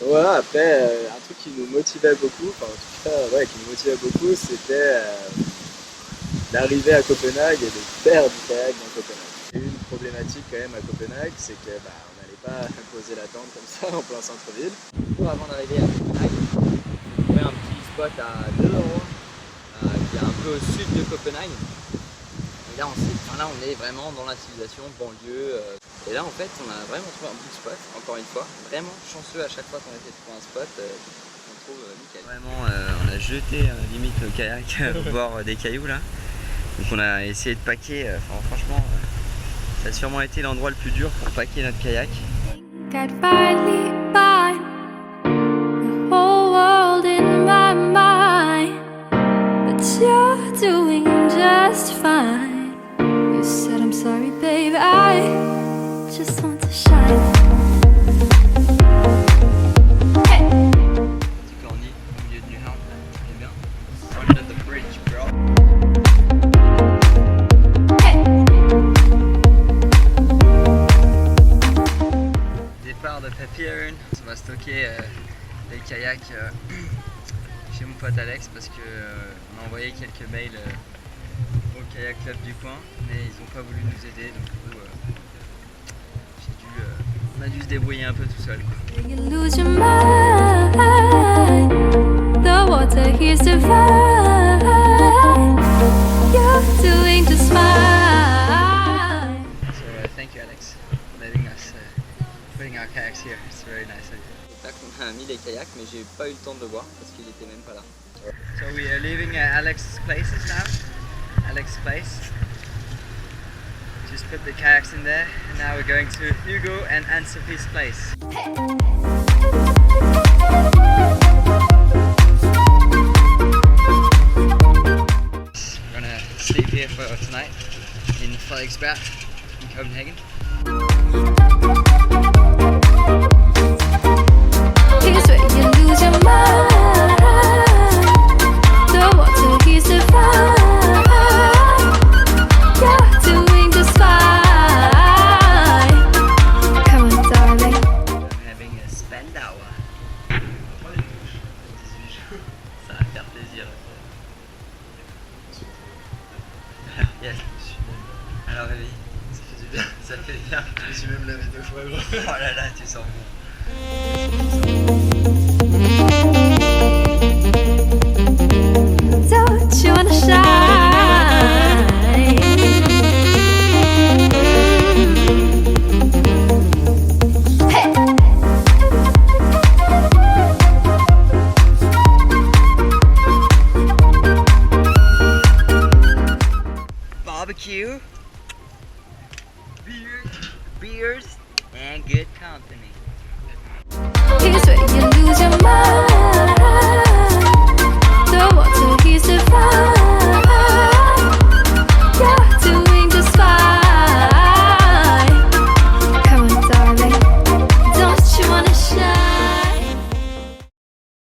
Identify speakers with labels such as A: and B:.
A: Voilà, après, un truc qui nous motivait beaucoup, enfin en tout cas, ouais, qui nous motivait beaucoup, c'était d'arriver à Copenhague et de faire du kayak dans Copenhague. Il y a eu une problématique quand même à Copenhague, c'est que on n'allait pas poser la tente comme ça en plein centre-ville.
B: Avant d'arriver à Copenhague, on trouvait un petit spot à 2 euros qui est un peu au sud de Copenhague. Et là on est vraiment dans la civilisation, banlieue. Et là en fait on a vraiment trouvé un petit spot, encore une fois. Vraiment chanceux à chaque fois qu'on essaie de trouver un spot, on trouve nickel. Vraiment on a jeté limite le kayak au bord des cailloux là. Donc on a essayé de packer, franchement ça a sûrement été l'endroit le plus dur pour packer notre kayak.
C: I'd finally find the whole world in my mind, but you're doing just fine. You said I'm sorry, babe, I just want to shine. Hey.
B: Petit cornier au milieu de Nyhavn, c'est bien. Under the bridge, bro. De Papillon, on va stocker les kayaks chez mon pote Alex parce que on a envoyé quelques mails au kayak club du coin mais ils n'ont pas voulu nous aider donc du coup on a dû se débrouiller un peu tout seul.
C: You lose your mind. The water here's divine. You're doing just fine.
B: So thank you Alex for letting us putting our kayaks here. It's very nice. Là qu'on a mis les kayaks mais j'ai pas eu le temps de le voir parce qu'il était même pas là. So we are leaving Alex's places now. Alex's place. Just put the kayaks in there and now we're going to Hugo and Anne-Sophie's place. We're gonna sleep here for tonight in Frederiksberg in Copenhagen.
C: Here's where you lose your mind. The water here's divine. You're doing just fine. Come on, darling.
B: I'm having a Spandau. 18 jours. Ça va faire plaisir. Yes. Alors Rémi, ça fait du bien. Ça fait bien.
A: Je me suis même lavé 2 fois, gros.
B: Oh là là, tu sens bon.
C: Don't you wanna shine? Hey.
B: Barbecue, beers, and good company.
C: Here's where you lose your mind.